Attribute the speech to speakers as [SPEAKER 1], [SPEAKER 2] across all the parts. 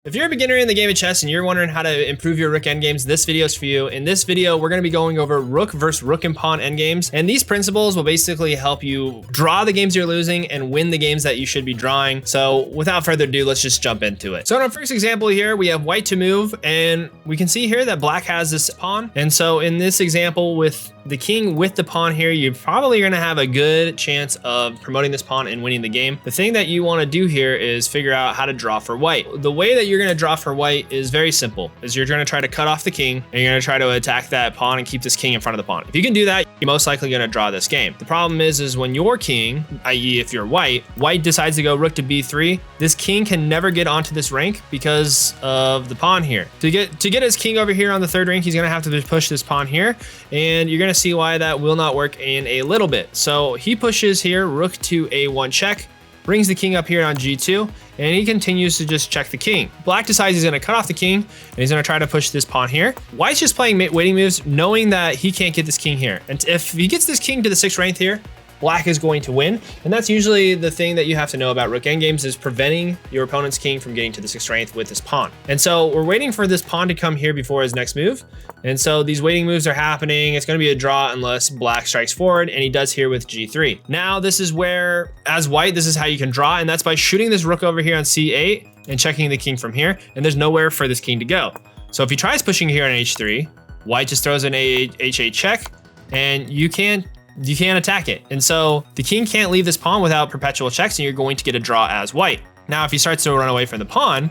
[SPEAKER 1] If you're a beginner in the game of chess and you're wondering how to improve your Rook endgames, this video is for you. In this video, we're going to be going over Rook versus Rook and Pawn endgames. And these principles will basically help you draw the games you're losing and win the games that you should be drawing. So without further ado, let's just jump into it. So in our first example here, we have white to move, and we can see here that black has this pawn. And so in this example with the king with the pawn here, you're probably going to have a good chance of promoting this pawn and winning the game. The thing that you want to do here is figure out how to draw for white. The way that you're going to draw for white is very simple, is you're going to try to cut off the king and you're going to try to attack that pawn and keep this king in front of the pawn. If you can do that, you're most likely going to draw this game. The problem is when your king, i.e. if you're white decides to go rook to b3, this king can never get onto this rank because of the pawn here. To get his king over here on the third rank, he's going to have to push this pawn here, and you're going to see why that will not work in a little bit. So he pushes here, rook to a1 check, brings the king up here on g2, and he continues to just check the king. Black decides he's going to cut off the king, and he's going to try to push this pawn here. White's just playing waiting moves, knowing that he can't get this king here. And if he gets this king to the 6th rank here, black is going to win. And that's usually the thing that you have to know about Rook endgames, is preventing your opponent's king from getting to the 6th rank with this pawn. And so we're waiting for this pawn to come here before his next move. And so these waiting moves are happening. It's going to be a draw unless black strikes forward, and he does here with g3. Now this is where, as white, this is how you can draw, and that's by shooting this rook over here on c8 and checking the king from here, and there's nowhere for this king to go. So if he tries pushing here on h3, white just throws an h8 check, and you can't attack it. And so the king can't leave this pawn without perpetual checks, and you're going to get a draw as white. Now if he starts to run away from the pawn,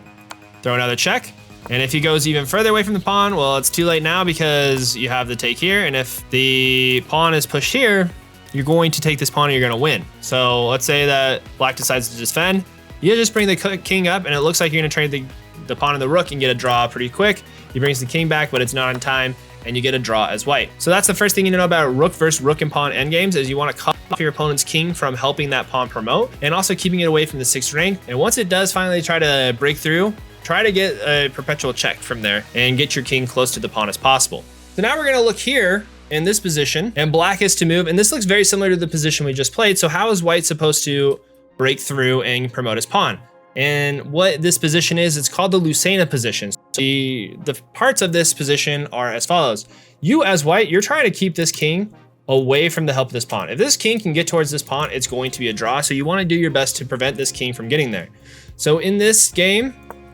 [SPEAKER 1] throw another check. And if he goes even further away from the pawn, well, it's too late now because you have the take here. And if the pawn is pushed here, you're going to take this pawn and you're going to win. So let's say that black decides to defend. You just bring the king up, and it looks like you're going to trade the pawn and the rook and get a draw pretty quick. He brings the king back, but it's not in time, and you get a draw as white. So that's the first thing you know about Rook versus Rook and Pawn endgames, is you want to cut off your opponent's king from helping that pawn promote, and also keeping it away from the 6th rank. And once it does finally try to break through, try to get a perpetual check from there and get your king close to the pawn as possible. So now we're going to look here in this position, and black is to move, and this looks very similar to the position we just played. So how is white supposed to break through and promote his pawn? And what this position is, it's called the Lucena position. So the parts of this position are as follows. You as white, you're trying to keep this king away from the help of this pawn. If this king can get towards this pawn, it's going to be a draw. So you want to do your best to prevent this king from getting there. So in this game,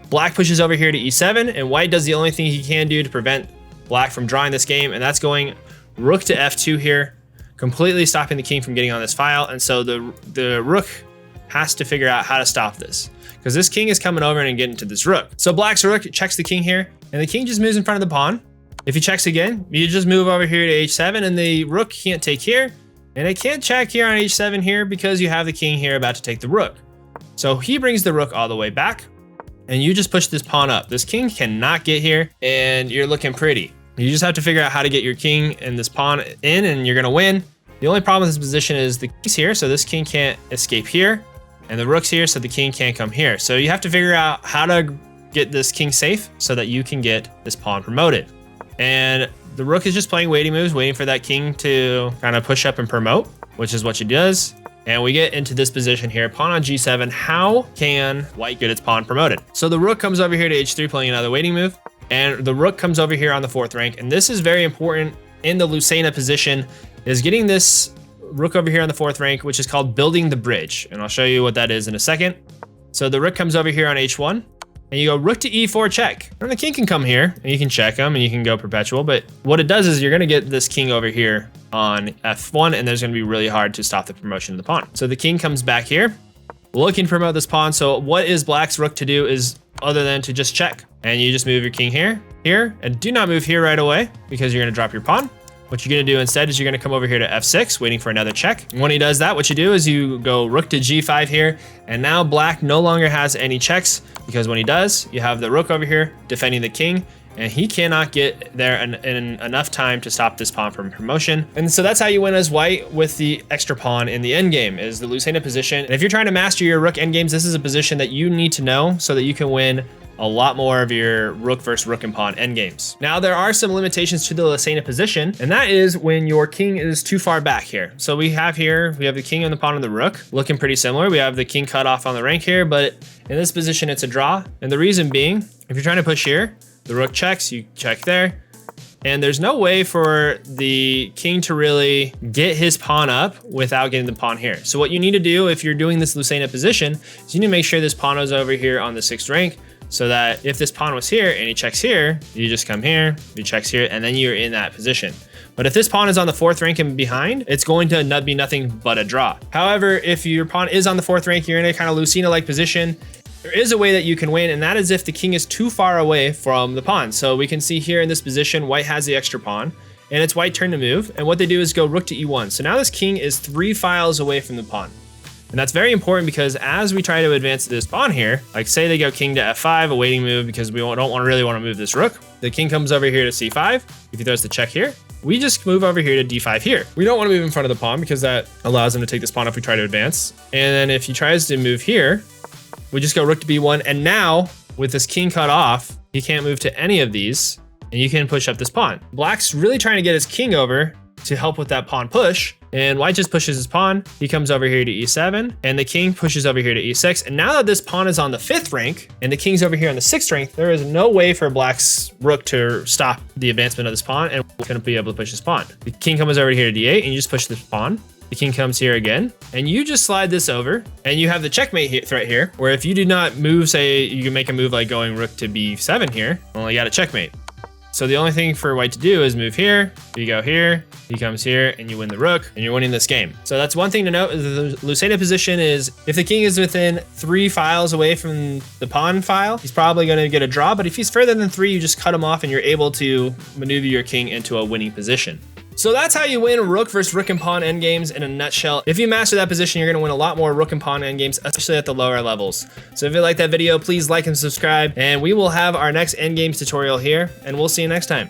[SPEAKER 1] black pushes over here to e7, and white does the only thing he can do to prevent black from drawing this game, and that's going rook to f2 here, completely stopping the king from getting on this file. And so the rook has to figure out how to stop this, because this king is coming over and getting to this rook. So black's rook checks the king here, and the king just moves in front of the pawn. If he checks again, you just move over here to h7, and the rook can't take here, and it can't check here on h7 here because you have the king here about to take the rook. So he brings the rook all the way back, and you just push this pawn up. This king cannot get here, and you're looking pretty. You just have to figure out how to get your king and this pawn in, and you're gonna win. The only problem with this position is the king's here, so this king can't escape here, and the rook's here, so the king can't come here. So you have to figure out how to get this king safe so that you can get this pawn promoted. And the rook is just playing waiting moves, waiting for that king to kind of push up and promote, which is what she does. And we get into this position here, pawn on g7. How can white get its pawn promoted? So the rook comes over here to h3, playing another waiting move, and the rook comes over here on the 4th rank. And this is very important in the Lucena position, is getting this rook over here on the 4th rank, which is called building the bridge. And I'll show you what that is in a second. So the rook comes over here on h1, and you go rook to e4 check. And the king can come here, and you can check him, and you can go perpetual. But what it does is you're going to get this king over here on f1, and there's going to be really hard to stop the promotion of the pawn. So the king comes back here, looking to promote this pawn. So what is black's rook to do is other than to just check. And you just move your king here, and do not move here right away because you're going to drop your pawn. What you're going to do instead is you're going to come over here to f6, waiting for another check. And when he does that, what you do is you go rook to g5 here, and now black no longer has any checks, because when he does, you have the rook over here defending the king, and he cannot get there in enough time to stop this pawn from promotion. And so that's how you win as white with the extra pawn in the endgame, is the Lucena position. And if you're trying to master your Rook endgames, this is a position that you need to know so that you can win a lot more of your Rook versus Rook and Pawn endgames. Now, there are some limitations to the Lucena position, and that is when your king is too far back here. So we have the king and the pawn and the rook looking pretty similar. We have the king cut off on the rank here, but in this position, it's a draw. And the reason being, if you're trying to push here, the rook checks, you check there, and there's no way for the king to really get his pawn up without getting the pawn here. So what you need to do if you're doing this Lucena position is you need to make sure this pawn is over here on the 6th rank, so that if this pawn was here and he checks here, you just come here, he checks here, and then you're in that position. But if this pawn is on the 4th rank and behind, it's going to be nothing but a draw. However, if your pawn is on the 4th rank, you're in a kind of Lucena-like position, there is a way that you can win, and that is if the king is too far away from the pawn. So we can see here in this position, white has the extra pawn, and it's white's turn to move. And what they do is go rook to e1. So now this king is 3 files away from the pawn. And that's very important because as we try to advance this pawn here, like say they go king to f5, a waiting move because we don't really want to move this rook. The king comes over here to c5. If he throws the check here, we just move over here to d5 here. We don't want to move in front of the pawn because that allows him to take this pawn if we try to advance. And then if he tries to move here, we just go rook to b1. And now with this king cut off, he can't move to any of these and you can push up this pawn. Black's really trying to get his king over to help with that pawn push. And white just pushes his pawn. He comes over here to e7 and the king pushes over here to e6. And now that this pawn is on the 5th rank and the king's over here on the 6th rank, there is no way for black's rook to stop the advancement of this pawn and we're going to be able to push this pawn. The king comes over here to d8 and you just push this pawn. The king comes here again and you just slide this over and you have the checkmate threat here, where if you do not move, say you can make a move like going rook to b7 here, well, you got a checkmate. So the only thing for white to do is move here, you go here, he comes here, and you win the rook, and you're winning this game. So that's one thing to note. The Lucena position is if the king is within 3 files away from the pawn file, he's probably going to get a draw. But if he's further than 3, you just cut him off, and you're able to maneuver your king into a winning position. So that's how you win Rook versus Rook and Pawn endgames in a nutshell. If you master that position, you're gonna win a lot more Rook and Pawn endgames, especially at the lower levels. So if you like that video, please like and subscribe, and we will have our next endgames tutorial here, and we'll see you next time.